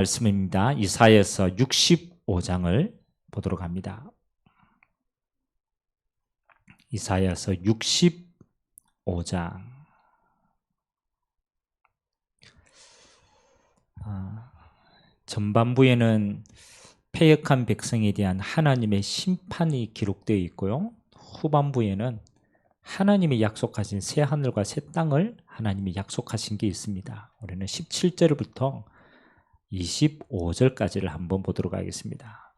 말씀입니다. 이사야서 65장을 보도록 합니다. 이사야서 65장. 전반부에는 패역한 백성에 대한 하나님의 심판이 기록되어 있고요. 후반부에는 하나님이 약속하신 새 하늘과 새 땅을 하나님이 약속하신 게 있습니다. 우리는 17절부터 25절까지를 한번 보도록 하겠습니다.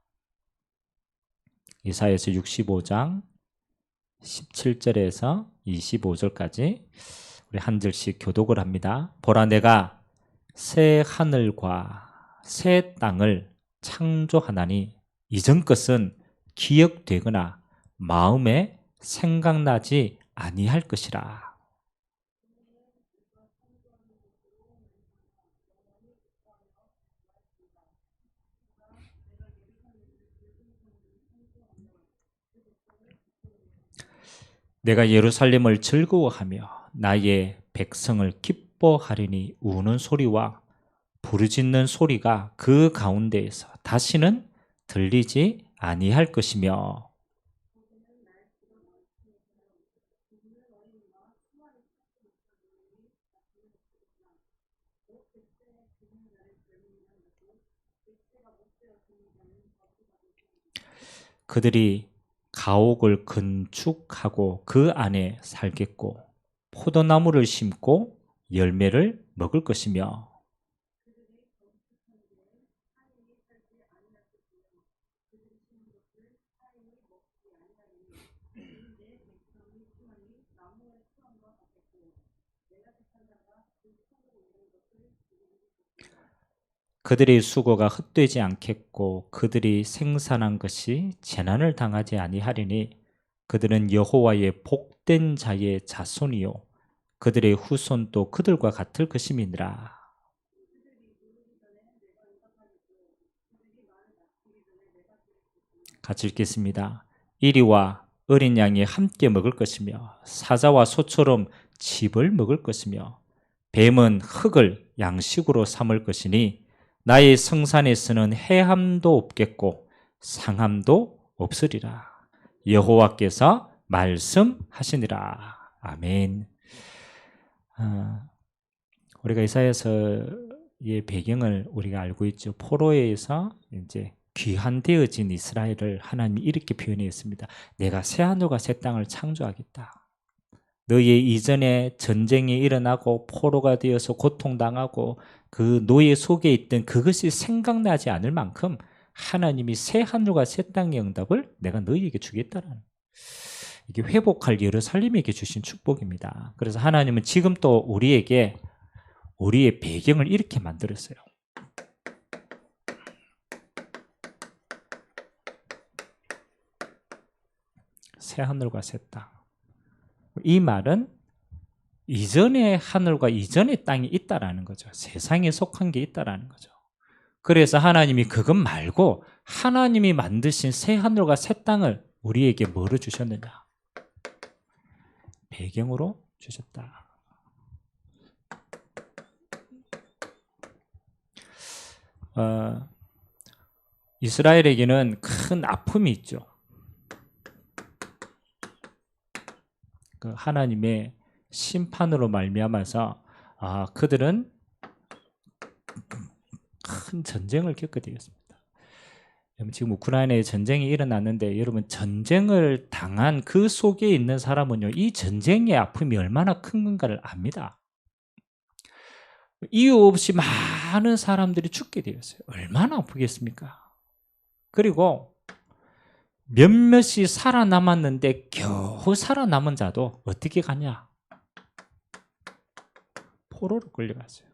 이사야서 65장 17절에서 25절까지 우리 한 절씩 교독을 합니다. 보라, 내가 새 하늘과 새 땅을 창조하나니 이전 것은 기억되거나 마음에 생각나지 아니할 것이라. 내가 예루살렘을 즐거워하며 나의 백성을 기뻐하리니 우는 소리와 부르짖는 소리가 그 가운데에서 다시는 들리지 아니할 것이며, 그들이 가옥을 건축하고 그 안에 살겠고 포도나무를 심고 열매를 먹을 것이며, 그들의 수고가 헛되지 않겠고 그들이 생산한 것이 재난을 당하지 아니하리니 그들은 여호와의 복된 자의 자손이요 그들의 후손도 그들과 같을 것임이니라. 같이 읽겠습니다. 이리와 어린 양이 함께 먹을 것이며 사자와 소처럼 칩을 먹을 것이며 뱀은 흙을 양식으로 삼을 것이니 나의 성산에서는 해함도 없겠고 상함도 없으리라. 여호와께서 말씀하시니라. 아멘. 우리가 이사야서의 배경을 우리가 알고 있죠. 포로에서 이제 귀환되어진 이스라엘을 하나님이 이렇게 표현했습니다. 내가 새 하늘과 새 땅을 창조하겠다. 너의 이전에 전쟁이 일어나고 포로가 되어서 고통당하고 그 노예 속에 있던 그것이 생각나지 않을 만큼 하나님이 새 하늘과 새 땅의 응답을 내가 너희에게 주겠다라는, 이게 회복할 예루살렘에게 주신 축복입니다. 그래서 하나님은 지금 또 우리에게 우리의 배경을 이렇게 만들었어요. 새 하늘과 새 땅. 이 말은 이전의 하늘과 이전의 땅이 있다라는 거죠. 세상에 속한 게 있다라는 거죠. 그래서 하나님이 그것 말고 하나님이 만드신 새 하늘과 새 땅을 우리에게 뭐로 주셨느냐? 배경으로 주셨다. 이스라엘에게는 큰 아픔이 있죠. 그 하나님의 심판으로 말미암아서 그들은 큰 전쟁을 겪게 되었습니다. 지금 우크라이나에 전쟁이 일어났는데 여러분, 전쟁을 당한 그 속에 있는 사람은요, 이 전쟁의 아픔이 얼마나 큰 건가를 압니다. 이유 없이 많은 사람들이 죽게 되었어요. 얼마나 아프겠습니까? 그리고 몇몇이 살아남았는데 겨우 살아남은 자도 어떻게 가냐? 포로로 끌려갔어요.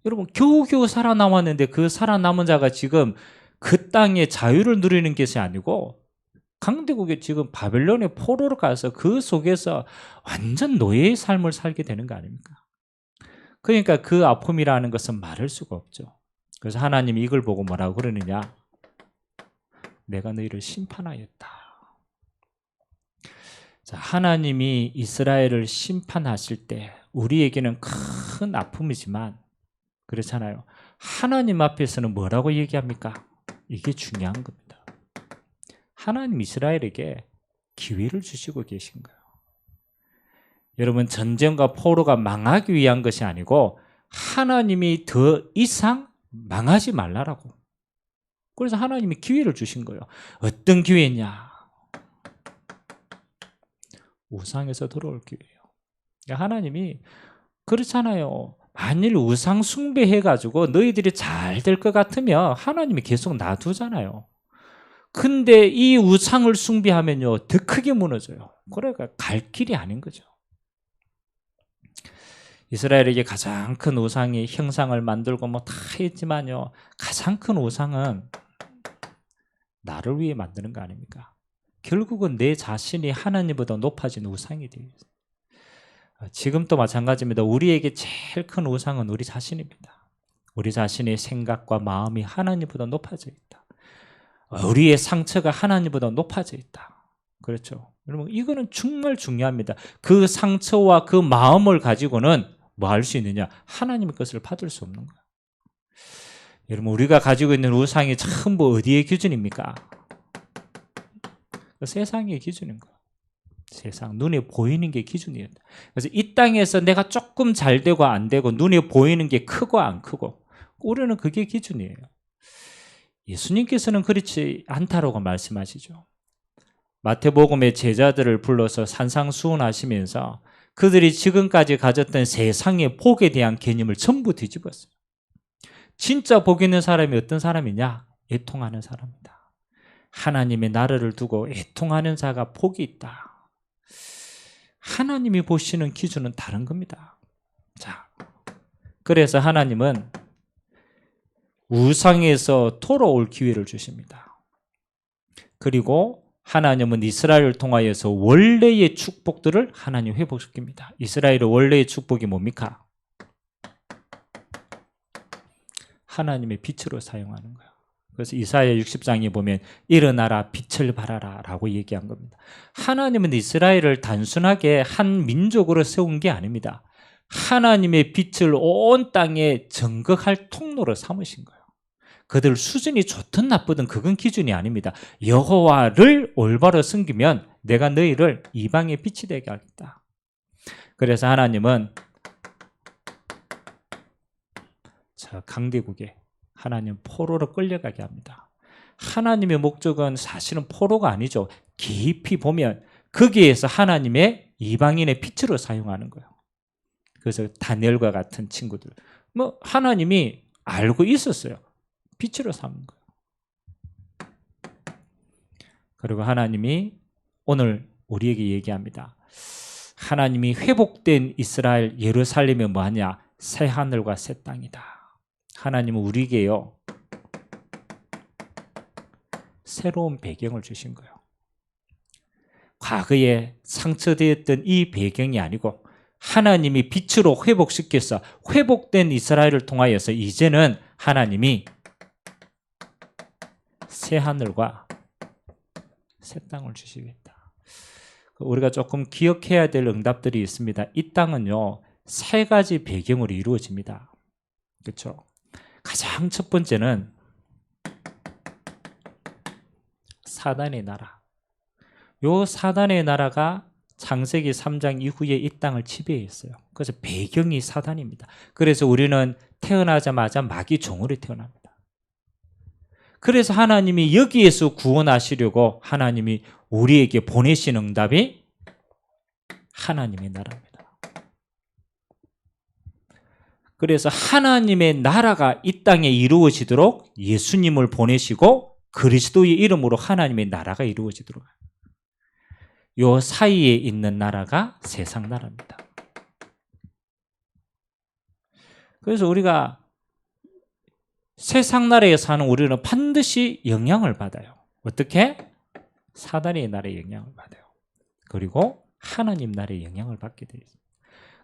여러분, 겨우겨우 살아남았는데 그 살아남은 자가 지금 그 땅의 자유를 누리는 것이 아니고 강대국에 지금 바벨론의 포로로 가서 그 속에서 완전 노예의 삶을 살게 되는 거 아닙니까? 그러니까 그 아픔이라는 것은 말할 수가 없죠. 그래서 하나님이 이걸 보고 뭐라고 그러느냐? 내가 너희를 심판하였다. 자, 하나님이 이스라엘을 심판하실 때 우리에게는 큰 아픔이지만 그렇잖아요. 하나님 앞에서는 뭐라고 얘기합니까? 이게 중요한 겁니다. 하나님 이스라엘에게 기회를 주시고 계신 거예요. 여러분, 전쟁과 포로가 망하기 위한 것이 아니고 하나님이 더 이상 망하지 말라라고. 그래서 하나님이 기회를 주신 거예요. 어떤 기회냐? 우상에서 들어올 기회예요. 하나님이 그렇잖아요. 만일 우상 숭배해가지고 너희들이 잘 될 것 같으면 하나님이 계속 놔두잖아요. 근데 이 우상을 숭배하면요, 더 크게 무너져요. 그러니까 갈 길이 아닌 거죠. 이스라엘에게 가장 큰 우상이 형상을 만들고 뭐 다 했지만요, 가장 큰 우상은 나를 위해 만드는 거 아닙니까? 결국은 내 자신이 하나님보다 높아진 우상이 돼요. 지금도 마찬가지입니다. 우리에게 제일 큰 우상은 우리 자신입니다. 우리 자신의 생각과 마음이 하나님보다 높아져 있다. 우리의 상처가 하나님보다 높아져 있다. 그렇죠? 여러분, 이거는 정말 중요합니다. 그 상처와 그 마음을 가지고는 뭐 할 수 있느냐? 하나님의 것을 받을 수 없는 거예요. 여러분, 우리가 가지고 있는 우상이 전부 어디의 기준입니까? 세상의 기준인 거예요. 세상, 눈에 보이는 게 기준이에요. 그래서 이 땅에서 내가 조금 잘 되고 안 되고 눈에 보이는 게 크고 안 크고, 우리는 그게 기준이에요. 예수님께서는 그렇지 않다라고 말씀하시죠. 마태복음의 제자들을 불러서 산상수훈하시면서 그들이 지금까지 가졌던 세상의 복에 대한 개념을 전부 뒤집었어요. 진짜 복 있는 사람이 어떤 사람이냐? 애통하는 사람이다. 하나님의 나라를 두고 애통하는 자가 복이 있다. 하나님이 보시는 기준은 다른 겁니다. 자, 그래서 하나님은 우상에서 돌아올 기회를 주십니다. 그리고 하나님은 이스라엘을 통하여서 원래의 축복들을 하나님 회복시킵니다. 이스라엘의 원래의 축복이 뭡니까? 하나님의 빛으로 사용하는 거예요. 그래서 이사야 60장에 보면 일어나라 빛을 발하라 라고 얘기한 겁니다. 하나님은 이스라엘을 단순하게 한 민족으로 세운 게 아닙니다. 하나님의 빛을 온 땅에 전극할 통로로 삼으신 거예요. 그들 수준이 좋든 나쁘든 그건 기준이 아닙니다. 여호와를 올바로 섬기면 내가 너희를 이방의 빛이 되게 하겠다. 그래서 하나님은 강대국에 하나님 포로로 끌려가게 합니다. 하나님의 목적은 사실은 포로가 아니죠. 깊이 보면 거기에서 하나님의 이방인의 빛으로 사용하는 거예요. 그래서 다니엘과 같은 친구들, 뭐 하나님이 알고 있었어요. 빛으로 삼는 거예요. 그리고 하나님이 오늘 우리에게 얘기합니다. 하나님이 회복된 이스라엘 예루살렘이 뭐하냐? 새 하늘과 새 땅이다. 하나님은 우리에게요, 새로운 배경을 주신 거예요. 과거에 상처되었던 이 배경이 아니고 하나님이 빛으로 회복시켜서 회복된 이스라엘을 통하여서 이제는 하나님이 새 하늘과 새 땅을 주시겠다. 우리가 조금 기억해야 될 응답들이 있습니다. 이 땅은요, 세 가지 배경으로 이루어집니다. 그렇죠? 가장 첫 번째는 사단의 나라. 요 사단의 나라가 창세기 3장 이후에 이 땅을 지배했어요. 그래서 배경이 사단입니다. 그래서 우리는 태어나자마자 마귀 종으로 태어납니다. 그래서 하나님이 여기에서 구원하시려고 하나님이 우리에게 보내신 응답이 하나님의 나라입니다. 그래서 하나님의 나라가 이 땅에 이루어지도록 예수님을 보내시고 그리스도의 이름으로 하나님의 나라가 이루어지도록, 요 사이에 있는 나라가 세상 나라입니다. 그래서 우리가 세상 나라에 사는 우리는 반드시 영향을 받아요. 어떻게? 사단의 나라에 영향을 받아요. 그리고 하나님 나라에 영향을 받게 되어 있습니다.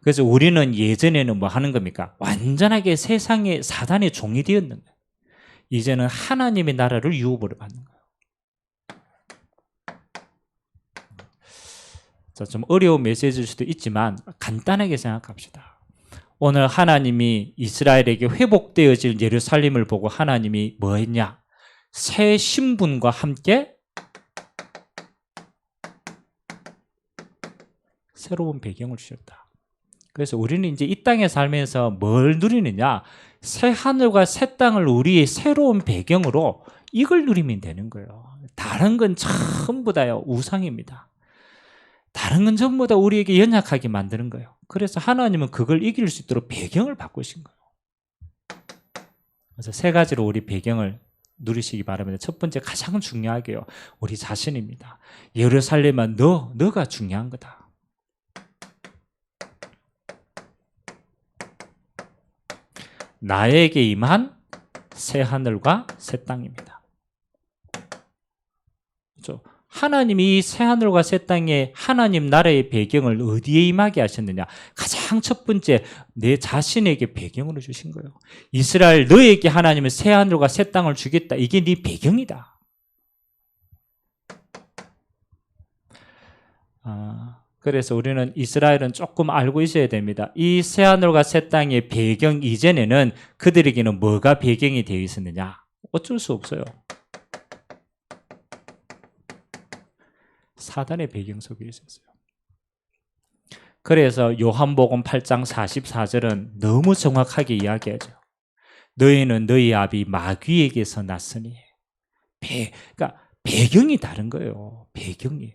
그래서 우리는 예전에는 뭐 하는 겁니까? 완전하게 세상의 사단의 종이 되었는 거예요. 이제는 하나님의 나라를 유업으로 받는 거예요. 자, 좀 어려운 메시지일 수도 있지만 간단하게 생각합시다. 오늘 하나님이 이스라엘에게 회복되어질 예루살렘을 보고 하나님이 뭐 했냐? 새 신분과 함께 새로운 배경을 주셨다. 그래서 우리는 이제 이 땅에 살면서 뭘 누리느냐? 새 하늘과 새 땅을 우리의 새로운 배경으로 이걸 누리면 되는 거예요. 다른 건 전부 다요 우상입니다. 다른 건 전부 다 우리에게 연약하게 만드는 거예요. 그래서 하나님은 그걸 이길 수 있도록 배경을 바꾸신 거예요. 그래서 세 가지로 우리 배경을 누리시기 바랍니다. 첫 번째, 가장 중요하게요, 우리 자신입니다. 예루살렘아, 너가 중요한 거다. 나에게 임한 새 하늘과 새 땅입니다. 그렇죠? 하나님이 이 새 하늘과 새 땅에 하나님 나라의 배경을 어디에 임하게 하셨느냐? 가장 첫 번째, 내 자신에게 배경으로 주신 거예요. 이스라엘, 너에게 하나님은 새 하늘과 새 땅을 주겠다. 이게 네 배경이다. 그래서 우리는 이스라엘은 조금 알고 있어야 됩니다. 이 새 하늘과 새 땅의 배경 이전에는 그들에게는 뭐가 배경이 되어 있었느냐? 어쩔 수 없어요. 사단의 배경 속에 있었어요. 그래서 요한복음 8장 44절은 너무 정확하게 이야기하죠. 너희는 너희 아비 마귀에게서 났으니. 그러니까 배경이 다른 거예요. 배경이.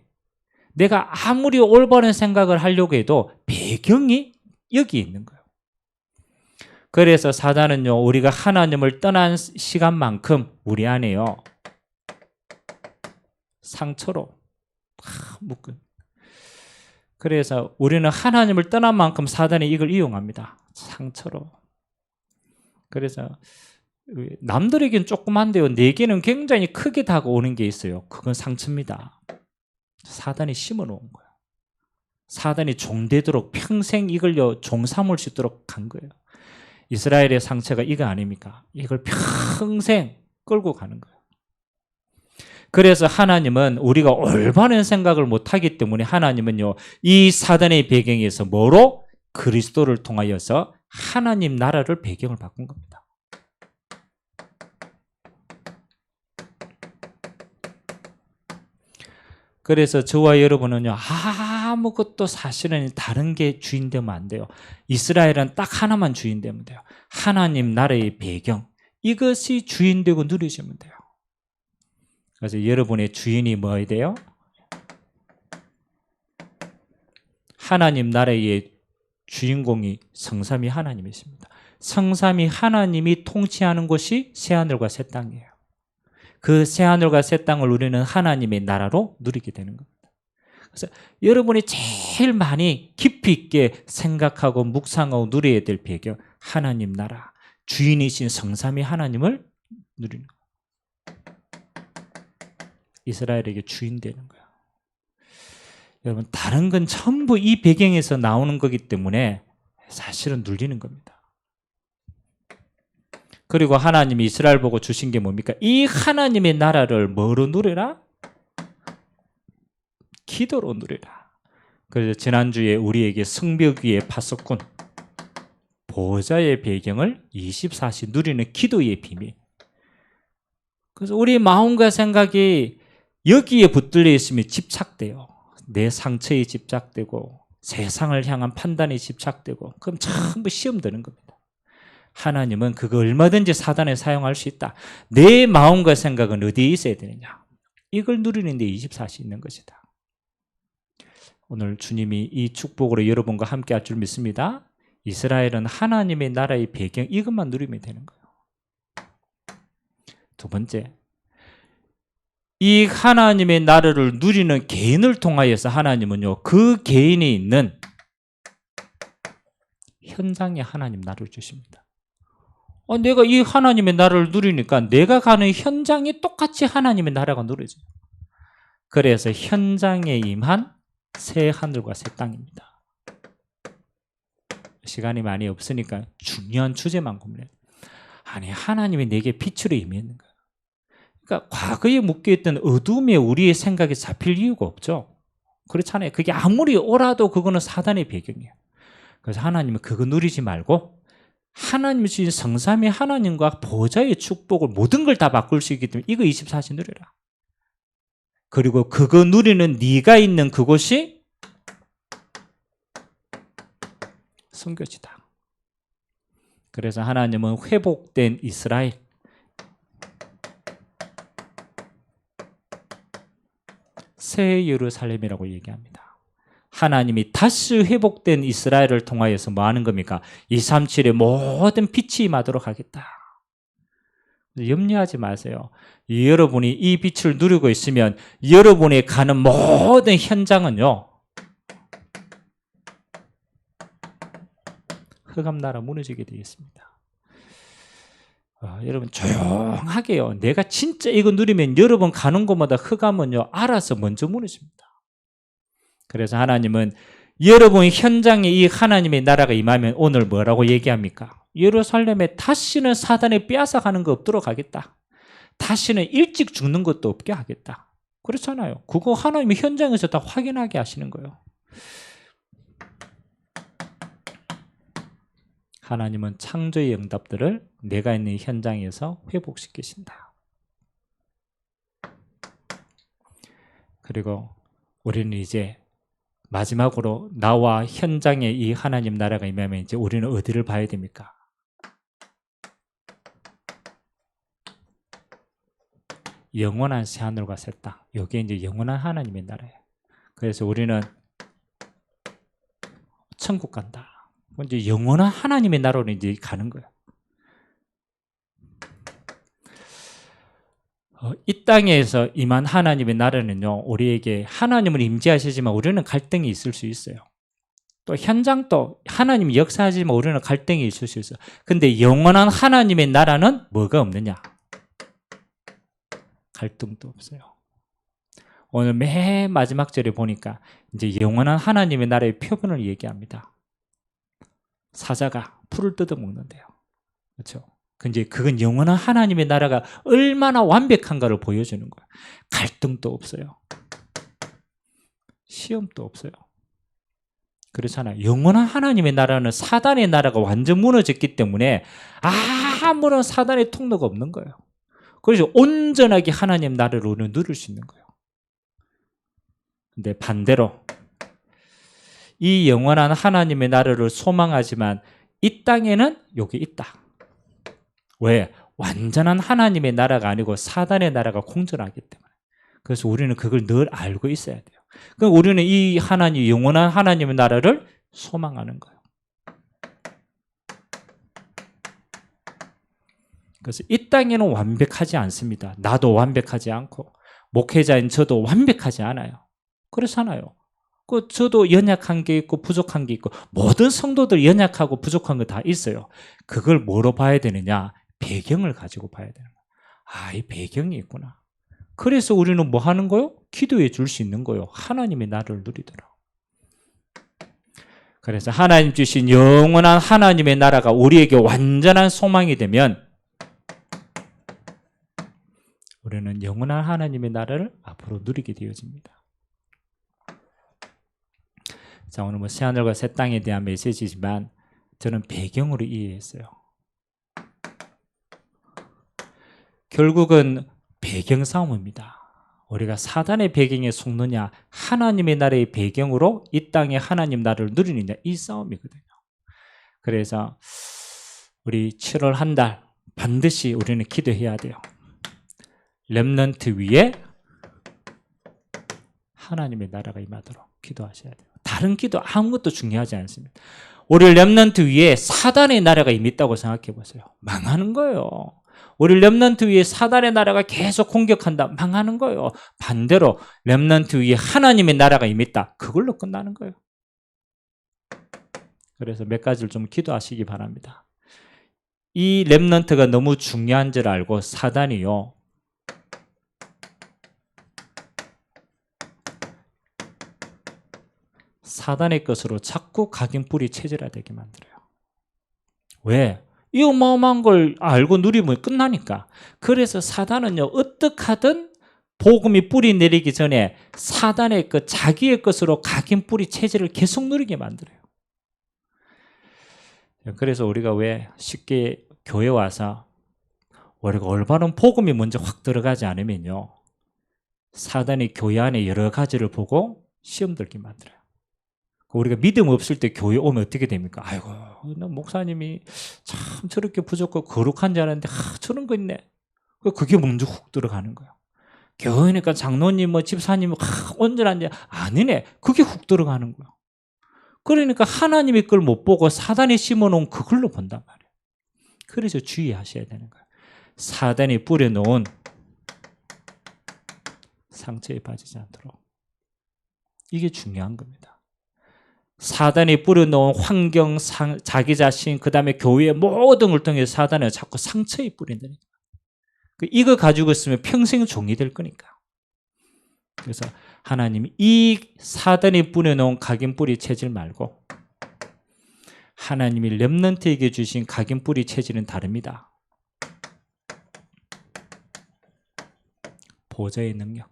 내가 아무리 올바른 생각을 하려고 해도 배경이 여기 있는 거예요. 그래서 사단은요, 우리가 하나님을 떠난 시간만큼 우리 안에요, 상처로 묶은. 그래서 우리는 하나님을 떠난 만큼 사단이 이걸 이용합니다. 상처로. 그래서 남들에겐 조그만데요, 내게는 굉장히 크게 다가오는 게 있어요. 그건 상처입니다. 사단이 심어놓은 거예요. 사단이 종되도록 평생 이걸요 종 삼을 수 있도록 간 거예요. 이스라엘의 상처가 이거 아닙니까? 이걸 평생 끌고 가는 거예요. 그래서 하나님은 우리가 올바른 생각을 못하기 때문에 하나님은요, 이 사단의 배경에서 뭐로? 그리스도를 통하여서 하나님 나라를 배경을 바꾼 겁니다. 그래서 저와 여러분은요, 아무것도 사실은 다른 게 주인 되면 안 돼요. 이스라엘은 딱 하나만 주인 되면 돼요. 하나님 나라의 배경, 이것이 주인 되고 누리시면 돼요. 그래서 여러분의 주인이 뭐야 돼요? 하나님 나라의 주인공이 성삼위 하나님이십니다. 성삼위 하나님이 통치하는 곳이 새하늘과 새 땅이에요. 그 새하늘과 새 땅을 우리는 하나님의 나라로 누리게 되는 겁니다. 그래서 여러분이 제일 많이 깊이 있게 생각하고 묵상하고 누려야 될 배경, 하나님 나라, 주인이신 성삼위 하나님을 누리는 거예요. 이스라엘에게 주인 되는 거예요. 여러분, 다른 건 전부 이 배경에서 나오는 거기 때문에 사실은 눌리는 겁니다. 그리고 하나님이 이스라엘 보고 주신 게 뭡니까? 이 하나님의 나라를 뭐로 누려라? 기도로 누려라. 그래서 지난주에 우리에게 성벽 위에 파석꾼, 보좌의 배경을 24시 누리는 기도의 비밀. 그래서 우리 마음과 생각이 여기에 붙들려 있으면 집착돼요. 내 상처에 집착되고 세상을 향한 판단에 집착되고, 그럼 전부 시험 드는 겁니다. 하나님은 그거 얼마든지 사단에 사용할 수 있다. 내 마음과 생각은 어디에 있어야 되느냐? 이걸 누리는 데 24시 있는 것이다. 오늘 주님이 이 축복으로 여러분과 함께 할 줄 믿습니다. 이스라엘은 하나님의 나라의 배경, 이것만 누리면 되는 거예요. 두 번째, 이 하나님의 나라를 누리는 개인을 통하여서 하나님은요, 그 개인이 있는 현장에 하나님 나라를 주십니다. 내가 이 하나님의 나라를 누리니까 내가 가는 현장이 똑같이 하나님의 나라가 누려져요. 그래서 현장에 임한 새 하늘과 새 땅입니다. 시간이 많이 없으니까 중요한 주제만 고민해요. 아니, 하나님이 내게 빛으로 임했는 거예요. 그러니까 과거에 묶여있던 어둠에 우리의 생각이 잡힐 이유가 없죠. 그렇잖아요. 그게 아무리 오라도 그거는 사단의 배경이에요. 그래서 하나님은 그거 누리지 말고 하나님이 주신 성삼위 하나님과 보좌의 축복을 모든 걸 다 바꿀 수 있기 때문에 이거 24시 누려라. 그리고 그거 누리는 네가 있는 그곳이 선교지다. 그래서 하나님은 회복된 이스라엘, 새 예루살렘이라고 얘기합니다. 하나님이 다시 회복된 이스라엘을 통하여서 뭐 하는 겁니까? 237의 모든 빛이 임하도록 하겠다. 염려하지 마세요. 여러분이 이 빛을 누리고 있으면 여러분이 가는 모든 현장은요, 흑암나라 무너지게 되겠습니다. 여러분 조용하게요. 내가 진짜 이거 누리면 여러분 가는 곳마다 흑암은요 알아서 먼저 무너집니다. 그래서 하나님은 여러분 현장에 이 하나님의 나라가 임하면 오늘 뭐라고 얘기합니까? 예루살렘에 다시는 사단이 빼앗아가는 거 없도록 하겠다. 다시는 일찍 죽는 것도 없게 하겠다. 그렇잖아요. 그거 하나님이 현장에서 다 확인하게 하시는 거예요. 하나님은 창조의 응답들을 내가 있는 현장에서 회복시키신다. 그리고 우리는 이제 마지막으로 나와 현장에 이 하나님 나라가 임하면 이제 우리는 어디를 봐야 됩니까? 영원한 새하늘과 새 땅. 여기에 이제 영원한 하나님의 나라예요. 그래서 우리는 천국 간다. 이제 영원한 하나님의 나라로 이제 가는 거예요. 이 땅에서 임한 하나님의 나라는요, 우리에게 하나님을 임재하시지만 우리는 갈등이 있을 수 있어요. 또 현장도 하나님이 역사하지만 우리는 갈등이 있을 수 있어요. 근데 영원한 하나님의 나라는 뭐가 없느냐? 갈등도 없어요. 오늘 맨 마지막 절에 보니까 이제 영원한 하나님의 나라의 표본을 얘기합니다. 사자가 풀을 뜯어먹는데요. 그렇죠? 근데 그건 영원한 하나님의 나라가 얼마나 완벽한가를 보여주는 거예요. 갈등도 없어요. 시험도 없어요. 그렇잖아요. 영원한 하나님의 나라는 사단의 나라가 완전 무너졌기 때문에 아무런 사단의 통로가 없는 거예요. 그래서 온전하게 하나님 나라를 우리는 누릴 수 있는 거예요. 근데 반대로 이 영원한 하나님의 나라를 소망하지만 이 땅에는 여기 있다. 왜? 완전한 하나님의 나라가 아니고 사단의 나라가 공존하기 때문에. 그래서 우리는 그걸 늘 알고 있어야 돼요. 그럼 우리는 이 하나님, 영원한 하나님의 나라를 소망하는 거예요. 그래서 이 땅에는 완벽하지 않습니다. 나도 완벽하지 않고 목회자인 저도 완벽하지 않아요. 그렇잖아요. 저도 연약한 게 있고 부족한 게 있고 모든 성도들 연약하고 부족한 거 다 있어요. 그걸 뭐로 봐야 되느냐? 배경을 가지고 봐야 되는 거예요. 이 배경이 있구나. 그래서 우리는 뭐 하는 거요? 기도해 줄 수 있는 거요. 하나님의 나라를 누리더라. 그래서 하나님 주신 영원한 하나님의 나라가 우리에게 완전한 소망이 되면 우리는 영원한 하나님의 나라를 앞으로 누리게 되어집니다. 자, 오늘 새하늘과 새 땅에 대한 메시지지만 저는 배경으로 이해했어요. 결국은 배경 싸움입니다. 우리가 사단의 배경에 속느냐, 하나님의 나라의 배경으로 이 땅에 하나님 나라를 누리느냐, 이 싸움이거든요. 그래서 우리 7월 한 달 반드시 우리는 기도해야 돼요. 렘넌트 위에 하나님의 나라가 임하도록 기도하셔야 돼요. 다른 기도 아무것도 중요하지 않습니다. 우리 렘넌트 위에 사단의 나라가 임했다고 생각해 보세요. 망하는 거예요. 우리 렘넌트 위에 사단의 나라가 계속 공격한다. 망하는 거예요. 반대로 렘넌트 위에 하나님의 나라가 임했다. 그걸로 끝나는 거예요. 그래서 몇 가지를 좀 기도하시기 바랍니다. 이 렘넌트가 너무 중요한 줄 알고 사단이요, 사단의 것으로 자꾸 각인뿌리 체질화되게 만들어요. 왜? 이 어마어마한 걸 알고 누리면 끝나니까. 그래서 사단은요, 어떻게 하든 복음이 뿌리 내리기 전에 사단의 것, 자기의 것으로 각인뿌리 체질을 계속 누리게 만들어요. 그래서 우리가 왜 쉽게 교회 와서 우리가 올바른 복음이 먼저 확 들어가지 않으면요, 사단이 교회 안에 여러 가지를 보고 시험 들게 만들어요. 우리가 믿음 없을 때 교회 오면 어떻게 됩니까? 아이고, 나 목사님이 참 저렇게 부족하고 거룩한 줄 알았는데 저런 거 있네. 그게 먼저 훅 들어가는 거야. 교회니까 장로님 뭐 집사님 온전한지 아니네. 그게 훅 들어가는 거야. 그러니까 하나님의 걸 못 보고 사단이 심어놓은 그걸로 본단 말이에요. 그래서 주의하셔야 되는 거예요. 사단이 뿌려놓은 상처에 빠지지 않도록. 이게 중요한 겁니다. 사단이 뿌려놓은 환경, 자기 자신, 그 다음에 교회의 모든 걸 통해서 사단은 자꾸 상처에 뿌린다니까. 이거 가지고 있으면 평생 종이 될 거니까. 그래서 하나님이 이 사단이 뿌려놓은 각인뿌리 체질 말고 하나님이 렘넌트에게 주신 각인뿌리 체질은 다릅니다. 보좌의 능력.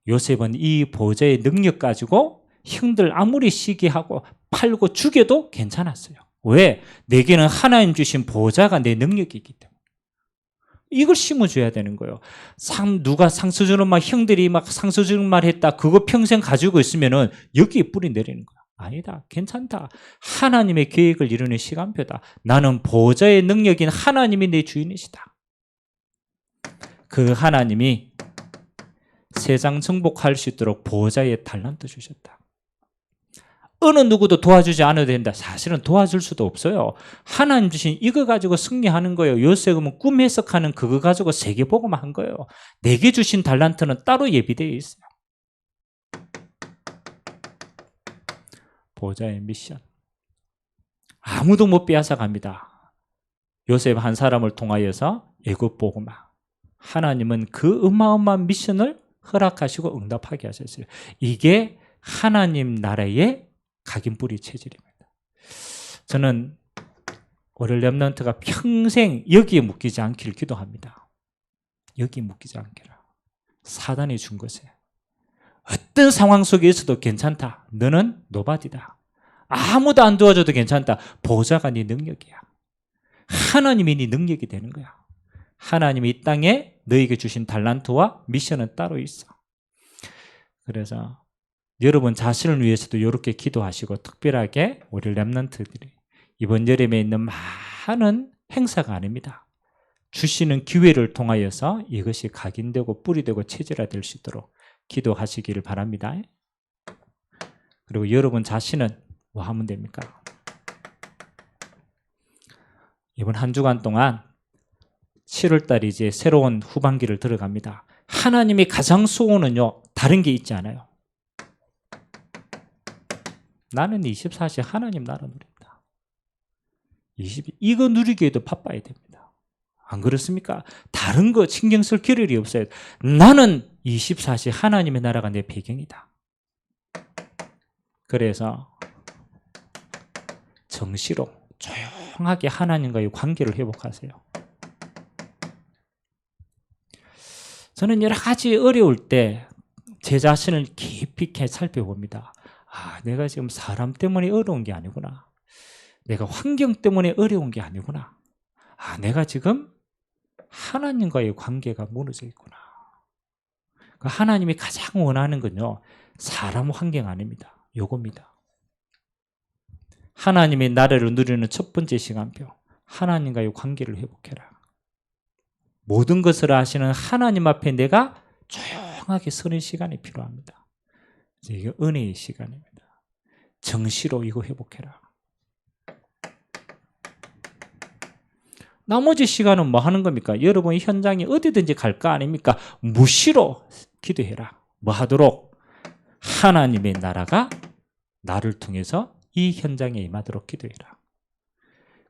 요셉은 이 보좌의 능력 가지고 형들 아무리 시기하고 팔고 죽여도 괜찮았어요. 왜? 내게는 하나님 주신 보좌가 내 능력이기 때문에. 이걸 심어줘야 되는 거예요. 누가 상처 주는 말, 형들이 막 상처 주는 말 했다. 그거 평생 가지고 있으면은 여기에 뿌리 내리는 거야. 아니다. 괜찮다. 하나님의 계획을 이루는 시간표다. 나는 보좌의 능력인 하나님이 내 주인이시다. 그 하나님이 세상 정복할 수 있도록 보좌의 달란트 주셨다. 어느 누구도 도와주지 않아도 된다. 사실은 도와줄 수도 없어요. 하나님 주신 이거 가지고 승리하는 거예요. 요셉은 꿈 해석하는 그거 가지고 세계복음만 한 거예요. 내게 주신 달란트는 따로 예비되어 있어요. 보좌의 미션. 아무도 못 빼앗아 갑니다. 요셉 한 사람을 통하여서 애굽 복음화. 하나님은 그 어마어마한 미션을 허락하시고 응답하게 하셨어요. 이게 하나님 나라의 각인뿌리 체질입니다. 저는 우리 렘넌트가 평생 여기에 묶이지 않기를 기도합니다. 여기에 묶이지 않기를. 사단이 준 것에 어떤 상황 속에 있어도 괜찮다. 너는 노바디다. 아무도 안 도와줘도 괜찮다. 보좌가 네 능력이야. 하나님이 네 능력이 되는 거야. 하나님이 이 땅에 너에게 주신 달란트와 미션은 따로 있어. 그래서 여러분 자신을 위해서도 이렇게 기도하시고, 특별하게 우리 렘넌트들이 이번 여름에 있는 많은 행사가 아닙니다. 주시는 기회를 통하여서 이것이 각인되고 뿌리되고 체질화될 수 있도록 기도하시기를 바랍니다. 그리고 여러분 자신은 뭐 하면 됩니까? 이번 한 주간 동안 7월달 이제 새로운 후반기를 들어갑니다. 하나님이 가장 소원은요, 다른 게 있지 않아요. 나는 24시 하나님 나라 누린다. 이거 누리기에도 바빠야 됩니다. 안 그렇습니까? 다른 거 신경 쓸 겨를이 없어요. 나는 24시 하나님의 나라가 내 배경이다. 그래서 정시로 조용하게 하나님과의 관계를 회복하세요. 저는 여러 가지 어려울 때 제 자신을 깊이 있게 살펴봅니다. 아, 내가 지금 사람 때문에 어려운 게 아니구나. 내가 환경 때문에 어려운 게 아니구나. 아, 내가 지금 하나님과의 관계가 무너져 있구나. 하나님이 가장 원하는 건요, 사람 환경 아닙니다. 요겁니다. 하나님의 나라를 누리는 첫 번째 시간표, 하나님과의 관계를 회복해라. 모든 것을 아시는 하나님 앞에 내가 조용하게 서는 시간이 필요합니다. 이게 은혜의 시간입니다. 정시로 이거 회복해라. 나머지 시간은 뭐 하는 겁니까? 여러분이 현장에 어디든지 갈 거 아닙니까? 무시로 기도해라. 뭐 하도록? 하나님의 나라가 나를 통해서 이 현장에 임하도록 기도해라.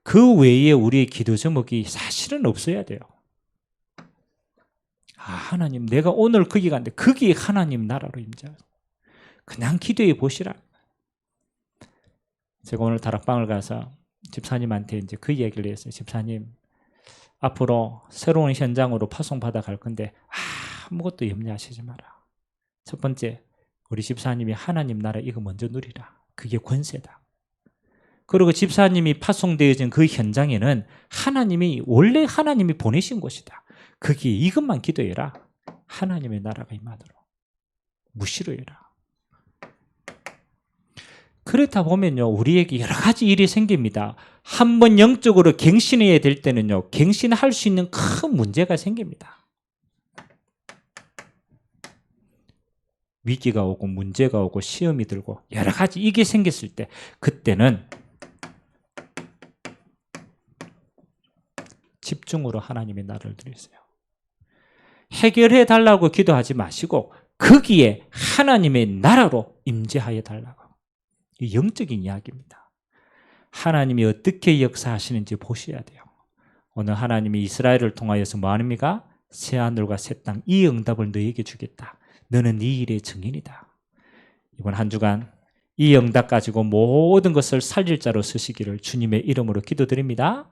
그 외에 우리의 기도 제목이 사실은 없어야 돼요. 아, 하나님, 내가 오늘 거기 갔는데 거기 하나님 나라로 임자. 그냥 기도해 보시라. 제가 오늘 다락방을 가서 집사님한테 이제 그 이야기를 했어요. 집사님, 앞으로 새로운 현장으로 파송받아 갈 건데 아무것도 염려하시지 마라. 첫 번째, 우리 집사님이 하나님 나라 이거 먼저 누리라. 그게 권세다. 그리고 집사님이 파송되어진 그 현장에는 원래 하나님이 보내신 곳이다. 거기에 이것만 기도해라. 하나님의 나라가 임하도록. 무시로 해라. 그렇다 보면요, 우리에게 여러 가지 일이 생깁니다. 한번 영적으로 갱신해야 될 때는요, 갱신할 수 있는 큰 문제가 생깁니다. 위기가 오고 문제가 오고 시험이 들고 여러 가지 이게 생겼을 때, 그때는 집중으로 하나님의 나라를 드리세요. 해결해 달라고 기도하지 마시고 거기에 하나님의 나라로 임재하여 달라고. 이 영적인 이야기입니다. 하나님이 어떻게 역사하시는지 보셔야 돼요. 오늘 하나님이 이스라엘을 통하여서 뭐합니까? 새하늘과 새 땅, 이 응답을 너에게 주겠다. 너는 이 일의 증인이다. 이번 한 주간 이 응답 가지고 모든 것을 살릴 자로 서시기를 주님의 이름으로 기도드립니다.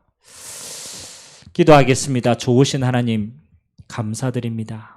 기도하겠습니다. 좋으신 하나님 감사드립니다.